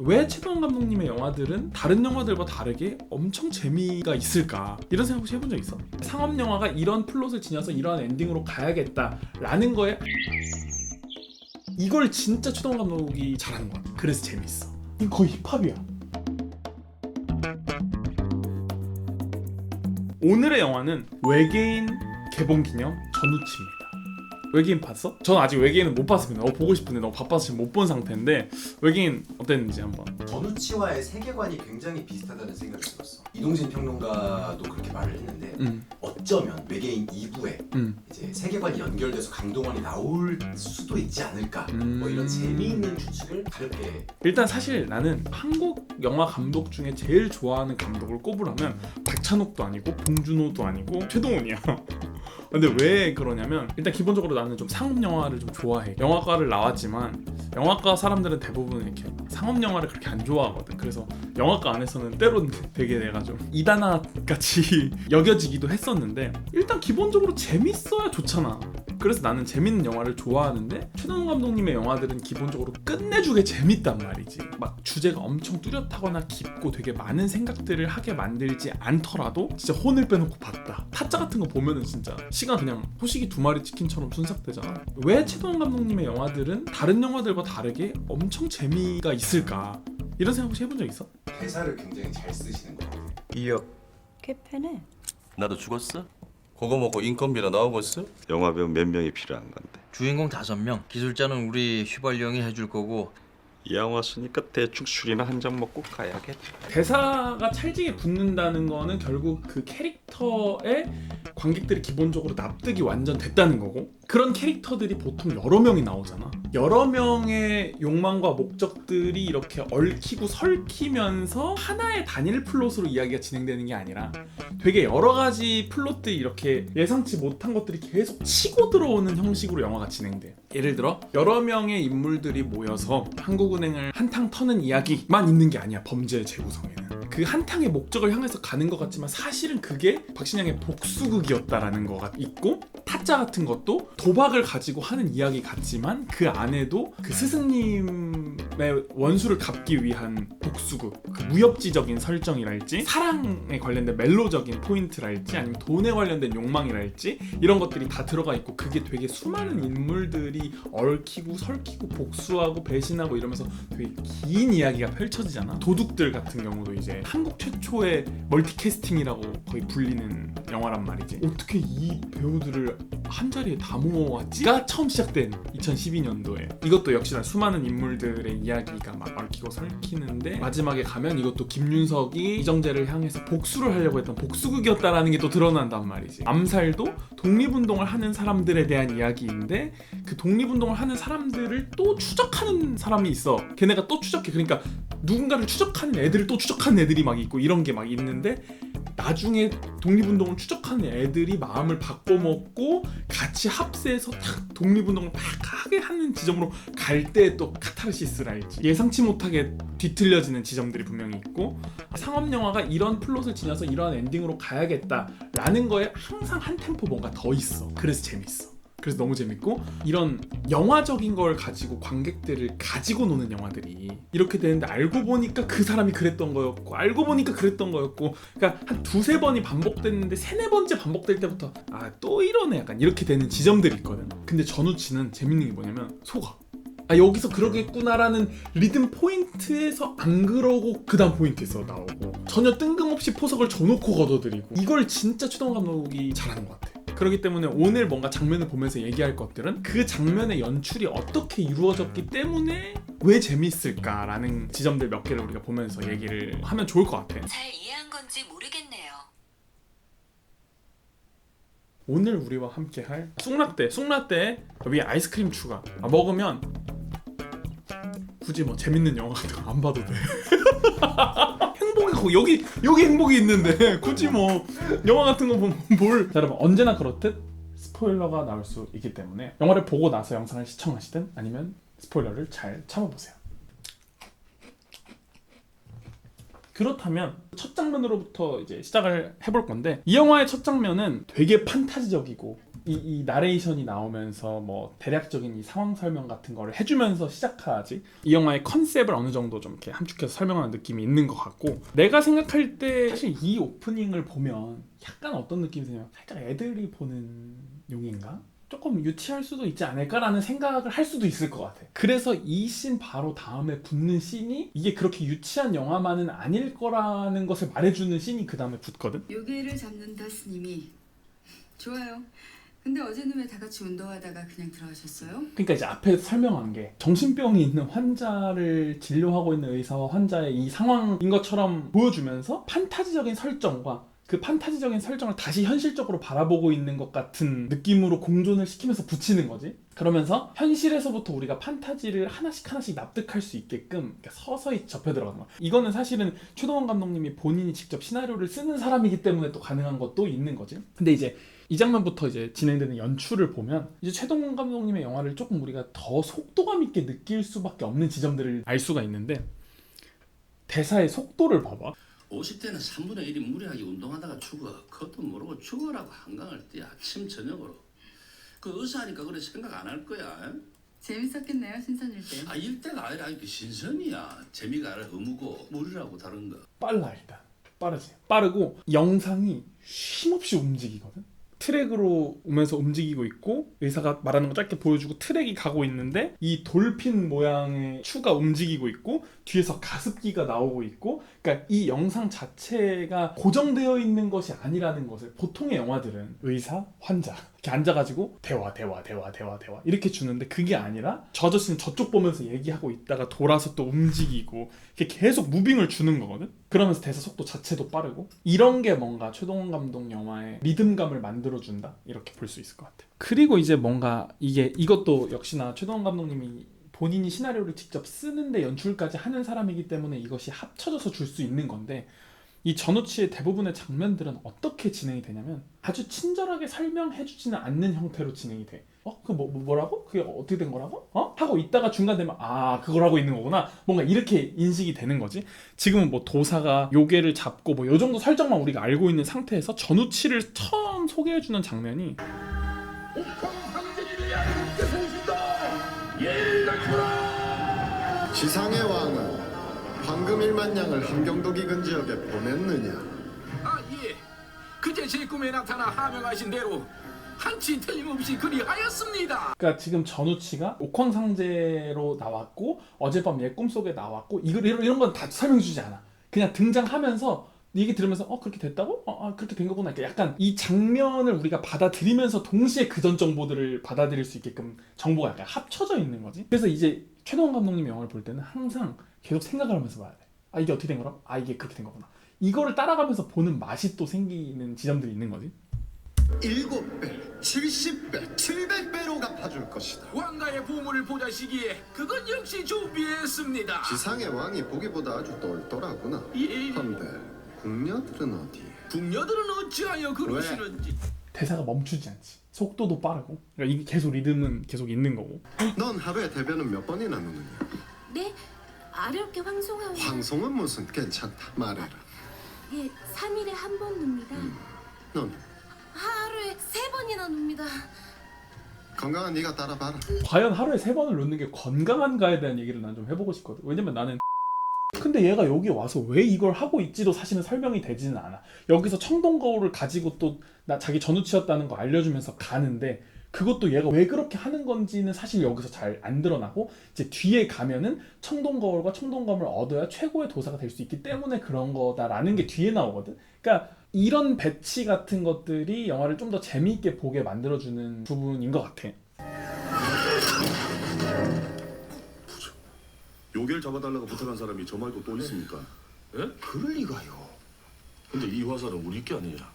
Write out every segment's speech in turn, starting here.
왜 최동원 감독님의 영화들은 다른 영화들과 다르게 엄청 재미가 있을까? 이런 생각 혹시 해본 적 있어? 상업 영화가 이런 플롯을 지녀서 이런 엔딩으로 가야겠다라는 거에 이걸 진짜 최동원 감독이 잘하는 거야. 그래서 재밌어. 이거 거의 힙합이야. 오늘의 영화는 외계인 개봉 기념 전우치입니다. 외계인 봤어? 전 아직 외계인은 못 봤습니다. 보고 싶은데 너무 바빠서 지금 못 본 상태인데 외계인 어땠는지 한번. 전우치와의 세계관이 굉장히 비슷하다는 생각이 들었어. 이동진 평론가도 그렇게 말을 했는데 어쩌면 외계인 2부에 이제 세계관이 연결돼서 강동원이 나올 수도 있지 않을까 뭐 이런 재미있는 추측을 가볍게. 일단 사실 나는 한국 영화 감독 중에 제일 좋아하는 감독을 꼽으라면 박찬욱도 아니고 봉준호도 아니고 최동훈이야. 근데 왜 그러냐면 일단 기본적으로 나는 좀 상업 영화를 좀 좋아해. 영화과를 나왔지만 영화과 사람들은 대부분 이렇게 상업 영화를 그렇게 안 좋아하거든. 그래서 영화과 안에서는 때론 되게 내가 좀 이단아 같이 여겨지기도 했었는데 일단 기본적으로 재밌어야 좋잖아. 그래서 나는 재밌는 영화를 좋아하는데 최동원 감독님의 영화들은 기본적으로 끝내주게 재밌단 말이지. 막 주제가 엄청 뚜렷하거나 깊고 되게 많은 생각들을 하게 만들지 않더라도 진짜 혼을 빼놓고 봤다. 타짜 같은 거 보면은 진짜 시간 그냥 호식이 2마리 치킨처럼 순삭되잖아. 왜 최동원 감독님의 영화들은 다른 영화들과 다르게 엄청 재미가 있을까? 이런 생각 혹시 해본 적 있어? 대사를 굉장히 잘 쓰시는 것 같아요. 이역 꽤 편해. 나도 죽었어? 그거 먹고 인건비나 나오고 있어? 영화배우 몇 명이 필요한 건데 주인공 5명, 기술자는 우리 휘발령이 해줄 거고. 이 영화 쓰니까 대충 술이나 한 잔 먹고 가야겠다. 대사가 찰지게 붙는다는 거는 결국 그 캐릭터에 관객들이 기본적으로 납득이 완전 됐다는 거고, 그런 캐릭터들이 보통 여러 명이 나오잖아. 여러 명의 욕망과 목적들이 이렇게 얽히고 설키면서 하나의 단일 플롯으로 이야기가 진행되는 게 아니라 되게 여러 가지 플롯들이 이렇게 예상치 못한 것들이 계속 치고 들어오는 형식으로 영화가 진행돼. 예를 들어 여러 명의 인물들이 모여서 한국은행을 한탕 터는 이야기만 있는 게 아니야. 범죄의 재구성에는 그 한탕의 목적을 향해서 가는 것 같지만 사실은 그게 박신양의 복수극이었다라는 거가 있고, 타짜 같은 것도 도박을 가지고 하는 이야기 같지만 그 안에도 그 스승님의 원수를 갚기 위한 복수극, 그 무협지적인 설정이랄지 사랑에 관련된 멜로적인 포인트랄지 아니면 돈에 관련된 욕망이랄지 이런 것들이 다 들어가 있고, 그게 되게 수많은 인물들이 얽히고 설키고 복수하고 배신하고 이러면서 되게 긴 이야기가 펼쳐지잖아. 도둑들 같은 경우도 이제 한국 최초의 멀티캐스팅이라고 거의 불리는 영화란 말이지. 어떻게 이 배우들을 한 자리에 다 모아왔지가 처음 시작된 2012년도에 이것도 역시나 수많은 인물들의 이야기가 막 얽히고 설키는데 마지막에 가면 이것도 김윤석이 이정재를 향해서 복수를 하려고 했던 복수극이었다라는 게 또 드러난단 말이지. 암살도 독립운동을 하는 사람들에 대한 이야기인데 그 독립운동을 하는 사람들을 또 추적하는 사람이 있어. 걔네가 또 추적해. 그러니까 누군가를 추적하는 애들을 또 추적하는 애들이 막 있고 이런 게 막 있는데, 나중에 독립운동을 추적하는 애들이 마음을 바꿔먹고 같이 합세해서 탁 독립운동을 막 하게 하는 지점으로 갈 때 또 카타르시스랄지 예상치 못하게 뒤틀려지는 지점들이 분명히 있고, 상업 영화가 이런 플롯을 지녀서 이런 엔딩으로 가야겠다라는 거에 항상 한 템포 뭔가 더 있어. 그래서 재밌어. 그래서 너무 재밌고, 이런 영화적인 걸 가지고 관객들을 가지고 노는 영화들이 이렇게 되는데 알고 보니까 그 사람이 그랬던 거였고 알고 보니까 그랬던 거였고, 그러니까 한 2-3번이 반복됐는데 3-4번째 반복될 때부터 아 또 이러네 약간 이렇게 되는 지점들이 있거든. 근데 전우치는 재밌는 게 뭐냐면 속아. 아 여기서 그러겠구나라는 리듬 포인트에서 안 그러고 그 다음 포인트에서 나오고 전혀 뜬금없이 포석을 줘놓고 걷어들이고, 이걸 진짜 최동원 감독이 잘하는 것 같아. 그렇기 때문에 오늘 뭔가 장면을 보면서 얘기할 것들은 그 장면의 연출이 어떻게 이루어졌기 때문에 왜 재밌을까라는 지점들 몇 개를 우리가 보면서 얘기를 하면 좋을 것 같아. 잘 이해한 건지 모르겠네요. 오늘 우리와 함께 할 쑥라떼 위에 아이스크림 추가. 먹으면 굳이 뭐 재밌는 영화 같은 거 안 봐도 돼. 행복이 여기 행복이 있는데 굳이 뭐 영화 같은 거 보면 뭘. 자, 여러분 언제나 그렇듯 스포일러가 나올 수 있기 때문에 영화를 보고 나서 영상을 시청하시든 아니면 스포일러를 잘 참아보세요. 그렇다면 첫 장면으로부터 이제 시작을 해볼 건데, 이 영화의 첫 장면은 되게 판타지적이고 이 나레이션이 나오면서 뭐 대략적인 이 상황 설명 같은 거를 해주면서 시작하지 이 영화의 컨셉을 어느 정도 좀 이렇게 함축해서 설명하는 느낌이 있는 것 같고 내가 생각할 때 사실 이 오프닝을 보면 약간 어떤 느낌이 드냐면 살짝 애들이 보는 용인가? 조금 유치할 수도 있지 않을까라는 생각을 할 수도 있을 것 같아. 그래서 이 씬 바로 다음에 붙는 씬이 이게 그렇게 유치한 영화만은 아닐 거라는 것을 말해주는 씬이 그 다음에 붙거든. 요괴를 잡는다 스님이 좋아요. 근데 어제는 왜 다 같이 운동하다가 그냥 들어가셨어요? 그러니까 이제 앞에 설명한 게 정신병이 있는 환자를 진료하고 있는 의사와 환자의 이 상황인 것처럼 보여주면서 판타지적인 설정과 그 판타지적인 설정을 다시 현실적으로 바라보고 있는 것 같은 느낌으로 공존을 시키면서 붙이는 거지. 그러면서 현실에서부터 우리가 판타지를 하나씩 납득할 수 있게끔 서서히 접해 들어가는 거야. 이거는 사실은 최동원 감독님이 본인이 직접 시나리오를 쓰는 사람이기 때문에 또 가능한 것도 있는 거지. 근데 이제 이 장면부터 이제 진행되는 연출을 보면 이제 최동원 감독님의 영화를 조금 우리가 더 속도감 있게 느낄 수밖에 없는 지점들을 알 수가 있는데 대사의 속도를 봐봐. 50대는 3분의 1이 무리하게 운동하다가 죽어. 그것도 모르고 죽어라고 한강을 뛰어 아침 저녁으로. 그 의사니까 그래 생각 안 할 거야. 재밌었겠네요 신선일 때. 아 일대가 아니라 이게 신선이야. 재미가 아니라 의무고 무리라고 다른 거. 빨라 일단 빠르지. 빠르고 영상이 쉼없이 움직이거든. 트랙으로 오면서 움직이고 있고 의사가 말하는 거 짧게 보여주고 트랙이 가고 있는데 이 돌핀 모양의 추가 움직이고 있고 뒤에서 가습기가 나오고 있고 그러니까 이 영상 자체가 고정되어 있는 것이 아니라는 것을 보통의 영화들은 의사, 환자 이렇게 앉아가지고 대화 이렇게 주는데 그게 아니라 저 아저씨는 저쪽 보면서 얘기하고 있다가 돌아서 또 움직이고 이렇게 계속 무빙을 주는 거거든. 그러면서 대사 속도 자체도 빠르고 이런 게 뭔가 최동원 감독 영화의 리듬감을 만들어준다 이렇게 볼 수 있을 것 같아요. 그리고 이제 뭔가 이것도 역시나 최동원 감독님이 본인이 시나리오를 직접 쓰는데 연출까지 하는 사람이기 때문에 이것이 합쳐져서 줄 수 있는 건데 이 전우치의 대부분의 장면들은 어떻게 진행이 되냐면 아주 친절하게 설명해주지는 않는 형태로 진행이 돼. 뭐라고? 그게 어떻게 된 거라고? 하고 있다가 중간 되면 그걸 하고 있는 거구나. 뭔가 이렇게 인식이 되는 거지. 지금은 뭐 도사가 요괴를 잡고 뭐 요 정도 설정만 우리가 알고 있는 상태에서 전우치를 처음 소개해주는 장면이 지상의 왕은 황금 1만 양을 함경도 기근 지역에 보냈느냐? 예. 그제 제 꿈에 나타나 하명하신 대로 한치 틀림없이 그리하였습니다. 그러니까 지금 전우치가 옥황상제로 나왔고 어젯밤 얘 꿈속에 나왔고 이런 건 다 설명해주지 않아. 그냥 등장하면서 얘기 들으면서 그렇게 됐다고? 그렇게 된 거구나. 그러니까 약간 이 장면을 우리가 받아들이면서 동시에 그 전 정보들을 받아들일 수 있게끔 정보가 약간 합쳐져 있는 거지. 그래서 이제 최동원 감독님의 영화를 볼 때는 항상 계속 생각을 하면서 봐야 돼. 이게 어떻게 된 거라? 이게 그렇게 된 거구나. 이거를 따라가면서 보는 맛이 또 생기는 지점들이 있는 거지. 7배, 70배, 700배로 갚아줄 것이다. 왕가의 보물을 보자시기에 그건 역시 준비했습니다. 지상의 왕이 보기보다 아주 똘똘하구나. 예. 헌데 궁녀들은 어디에? 궁녀들은 어찌하여 그러시는지. 대사가 멈추지 않지. 속도도 빠르고. 그러니까 이게 계속 리듬은 계속 있는 거고. 넌 하루에 대변은 몇 번이나 누느냐? 네, 아렵게 황송하고. 황송은 무슨 괜찮다 말해라. 예, 3일에 한 번 눕니다. 넌 하루에 3번이나 눕니다. 건강한 네가 따라봐라. 과연 하루에 3번을 놓는 게 건강한가에 대한 얘기를 난 좀 해보고 싶거든. 왜냐면 나는 근데 얘가 여기 와서 왜 이걸 하고 있지도 사실은 설명이 되지는 않아. 여기서 청동거울을 가지고 또 자기 전우치였다는 거 알려주면서 가는데 그것도 얘가 왜 그렇게 하는 건지는 사실 여기서 잘 안 드러나고 이제 뒤에 가면은 청동거울과 청동검을 얻어야 최고의 도사가 될 수 있기 때문에 그런 거다라는 게 뒤에 나오거든. 그러니까 이런 배치 같은 것들이 영화를 좀 더 재미있게 보게 만들어주는 부분인 것 같아. 요괴를 잡아달라고 부탁한 사람이 저 말고 또 있습니까? 예? 그럴 리가요. 근데 이 화살은 우리 게 아니냐?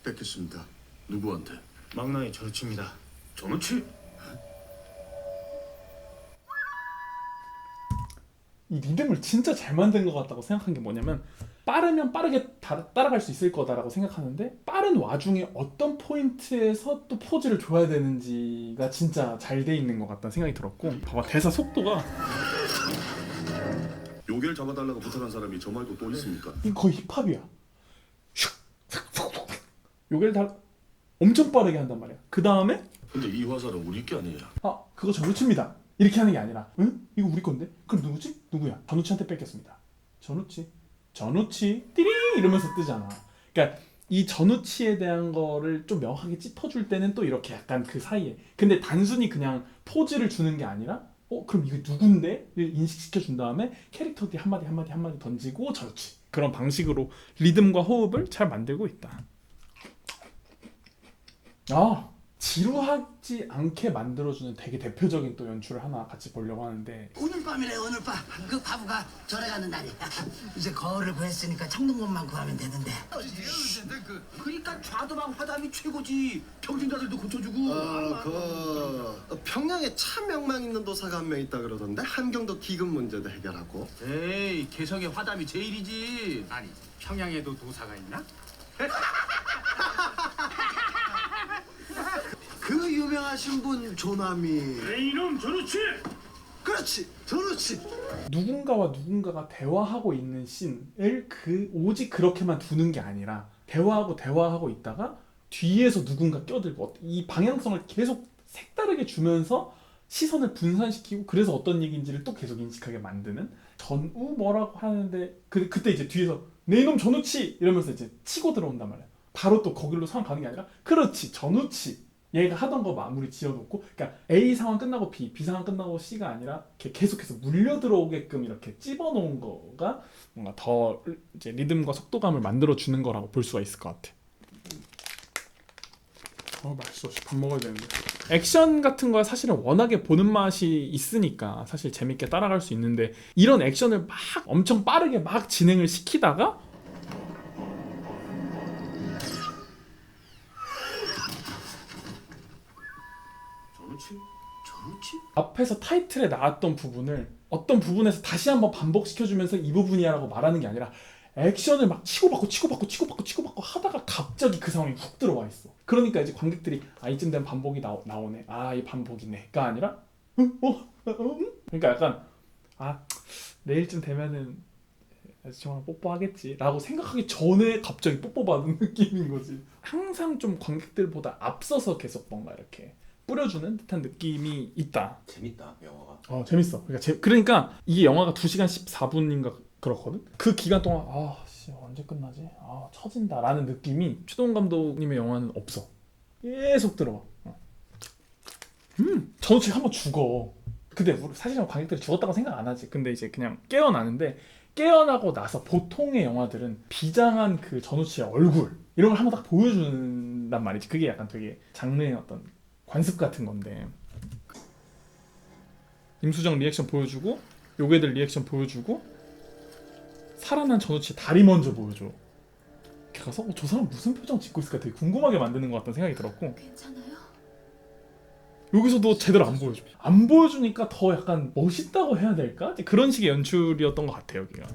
뺏겼습니다. 누구한테? 망나니 전우치입니다. 전우치? 이 리듬을 진짜 잘 만든 것 같다고 생각한 게 뭐냐면 빠르면 빠르게 따라갈 수 있을 거다라고 생각하는데 빠른 와중에 어떤 포인트에서 또 포즈를 줘야 되는지가 진짜 잘 돼 있는 것 같다는 생각이 들었고 봐봐 대사 속도가 요괴를 잡아달라고 부탁한 사람이 저 말고 또 있습니까? 이거 거의 힙합이야. 요괴를 엄청 빠르게 한단 말이야. 그 다음에 근데 이 화살은 우리 게 아니에요. 그거 전우치입니다. 이렇게 하는 게 아니라 응? 이거 우리 건데? 그럼 누구지? 누구야? 전우치한테 뺏겼습니다. 전우치 띠링 이러면서 뜨잖아. 그러니까 이 전우치에 대한 거를 좀 명확하게 짚어줄 때는 또 이렇게 약간 그 사이에, 근데 단순히 그냥 포즈를 주는 게 아니라 그럼 이거 누군데? 를 인식시켜 준 다음에 캐릭터들이 한마디 던지고 전우치, 그런 방식으로 리듬과 호흡을 잘 만들고 있다. 지루하지 않게 만들어주는 되게 대표적인 또 연출을 하나 같이 보려고 하는데, 오늘 밤이래 오늘 밤. 그 바보가 절에 가는 날이야. 이제 거울을 구했으니까 청동권만 구하면 되는데. 그러니까 좌도방 화담이 최고지. 병진자들도 고쳐주고. 평양에 참 명망 있는 도사가 한 명 있다 그러던데 함경도 기금 문제도 해결하고. 에이 개성의 화담이 제일이지. 아니 평양에도 도사가 있나? 그 유명하신 분 조남이. 이놈 전우치. 그렇지, 전우치. 누군가가 대화하고 있는 씬을 오직 그렇게만 두는 게 아니라 대화하고 있다가 뒤에서 누군가 껴들고 이 방향성을 계속 색다르게 주면서 시선을 분산시키고, 그래서 어떤 얘기인지를 또 계속 인식하게 만드는. 전우 뭐라고 하는데 그때 이제 뒤에서 내 이놈 전우치 이러면서 이제 치고 들어온단 말이야. 바로 또 거길로 상황 가는 게 아니라 그렇지 전우치, 얘가 하던 거 마무리 지어놓고, 그러니까 A 상황 끝나고 B 상황 끝나고 C가 아니라 계속해서 물려 들어오게끔 이렇게 찝어놓은 거가 뭔가 더 이제 리듬과 속도감을 만들어 주는 거라고 볼 수가 있을 것 같아. 맛있어. 밥 먹어야 되는데. 액션 같은 거 사실은 워낙에 보는 맛이 있으니까 사실 재밌게 따라갈 수 있는데, 이런 액션을 막 엄청 빠르게 막 진행을 시키다가 전우치? 앞에서 타이틀에 나왔던 부분을 어떤 부분에서 다시 한번 반복시켜주면서 이 부분이야 라고 말하는 게 아니라 액션을 막 치고받고 하다가 갑자기 그 상황이 훅 들어와 있어. 그러니까 이제 관객들이 이쯤 되면 반복이 나오네, 이 반복이네가 아니라 그러니까 약간 내일쯤 되면은 정말 뽀뽀하겠지 라고 생각하기 전에 갑자기 뽀뽀받은 느낌인 거지. 항상 좀 관객들보다 앞서서 계속 뭔가 이렇게 뿌려주는 듯한 느낌이 있다. 재밌다 영화가. 재밌어. 그러니까 이게 영화가 2시간 14분인가 그렇거든. 그 기간 동안 언제 끝나지? 처진다 라는 느낌이 최동 감독님의 영화는 없어. 계속 들어와. 전우치 한번 죽어. 근데 사실은 관객들이 죽었다고 생각 안 하지. 근데 이제 그냥 깨어나는데, 깨어나고 나서 보통의 영화들은 비장한 그 전우치의 얼굴 이런 걸 한번 딱 보여준단 말이지. 그게 약간 되게 장르의 어떤 관습 같은 건데, 임수정 리액션 보여주고 요괴들 리액션 보여주고 살아난 전우치 다리 먼저 보여줘. 이렇게 가서 저 사람 무슨 표정 짓고 있을까 되게 궁금하게 만드는 것 같다는 생각이 들었고, 괜찮아요? 여기서도 제대로 안 보여줘. 안 보여주니까 더 약간 멋있다고 해야 될까? 그런 식의 연출이었던 것 같아요 여기가.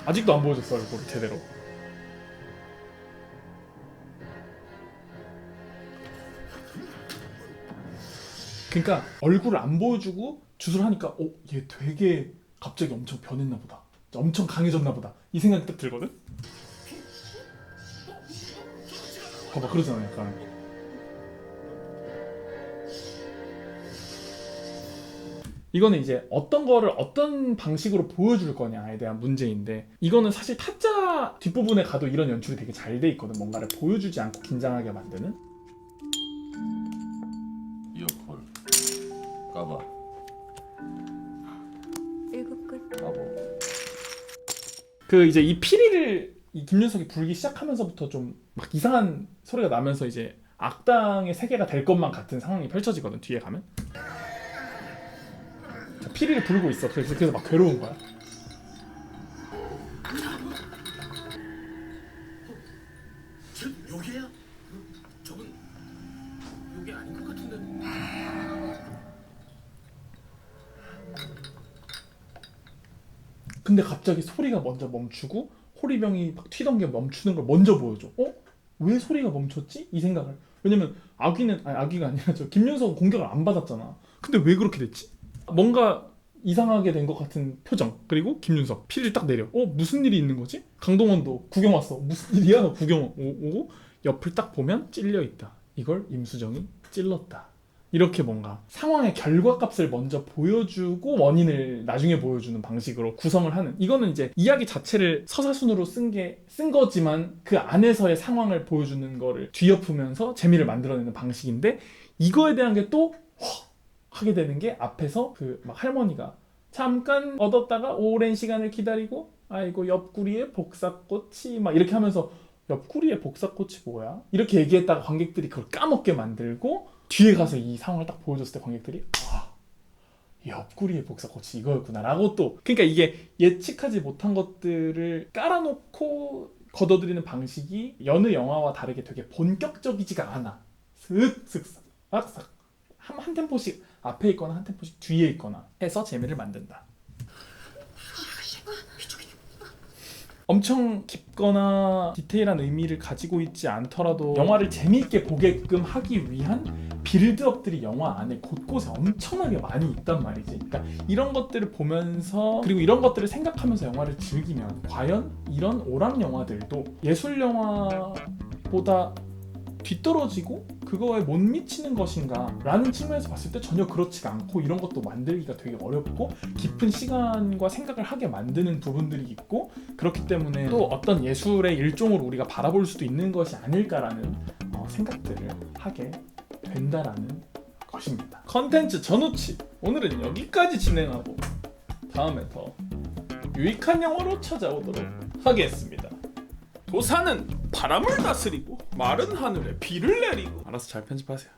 아직도 안 보여줬어 얼굴 제대로. 그러니까 얼굴을 안 보여주고 주술 하니까 얘 되게 갑자기 엄청 변했나 보다, 엄청 강해졌나 보다 이 생각이 딱 들거든. 봐봐 그러잖아 약간. 이거는 이제 어떤 거를 어떤 방식으로 보여줄 거냐에 대한 문제인데, 이거는 사실 타짜 뒷부분에 가도 이런 연출이 되게 잘 돼 있거든. 뭔가를 보여주지 않고 긴장하게 만드는. 이어콜 까봐 일곱 끝. 까보. 그 이제 이 피리를 이 김윤석이 불기 시작하면서부터 좀 막 이상한 소리가 나면서 이제 악당의 세계가 될 것만 같은 상황이 펼쳐지거든 뒤에 가면. 자, 피리를 불고 있어. 그래서 막 괴로운 거야. 요괴야? 저건 요괴 아닌 것 같은데. 근데 갑자기 소리가 먼저 멈추고 호리병이 막 튀던 게 멈추는 걸 먼저 보여줘. 왜 소리가 멈췄지? 이 생각을. 왜냐면 아기가 아니라 김윤석은 공격을 안 받았잖아. 근데 왜 그렇게 됐지? 뭔가 이상하게 된 것 같은 표정. 그리고 김윤석 피를 딱 내려. 무슨 일이 있는 거지? 강동원도 구경 왔어. 무슨 일이야? 구경 오고 옆을 딱 보면 찔려 있다. 이걸 임수정이 찔렀다. 이렇게 뭔가 상황의 결과값을 먼저 보여주고 원인을 나중에 보여주는 방식으로 구성을 하는, 이거는 이제 이야기 자체를 서사순으로 쓴 거지만 그 안에서의 상황을 보여주는 거를 뒤엎으면서 재미를 만들어내는 방식인데, 이거에 대한 게 또 하게 되는 게 앞에서 그 막 할머니가 잠깐 얻었다가 오랜 시간을 기다리고 아이고 옆구리에 복사꽃이 막 이렇게 하면서 옆구리에 복사꽃이 뭐야? 이렇게 얘기했다가 관객들이 그걸 까먹게 만들고 뒤에 가서 이 상황을 딱 보여줬을 때 관객들이 옆구리에 복사꽃이 이거였구나 라고, 또 그러니까 이게 예측하지 못한 것들을 깔아놓고 걷어들이는 방식이 여느 영화와 다르게 되게 본격적이지가 않아. 슥슥 싹싹 한 템포씩 앞에 있거나 한 템포씩 뒤에 있거나 해서 재미를 만든다. 엄청 깊거나 디테일한 의미를 가지고 있지 않더라도 영화를 재미있게 보게끔 하기 위한 빌드업들이 영화 안에 곳곳에 엄청나게 많이 있단 말이지. 그러니까 이런 것들을 보면서, 그리고 이런 것들을 생각하면서 영화를 즐기면 과연 이런 오락 영화들도 예술 영화보다 뒤떨어지고 그거에 못 미치는 것인가 라는 측면에서 봤을 때 전혀 그렇지가 않고, 이런 것도 만들기가 되게 어렵고 깊은 시간과 생각을 하게 만드는 부분들이 있고, 그렇기 때문에 또 어떤 예술의 일종으로 우리가 바라볼 수도 있는 것이 아닐까라는 생각들을 하게 된다라는 것입니다. 컨텐츠 전우치 오늘은 여기까지 진행하고 다음에 더 유익한 영화로 찾아오도록 하겠습니다. 도사는 바람을 다스리고 마른 하늘에 비를 내리고. 알아서 잘 편집하세요.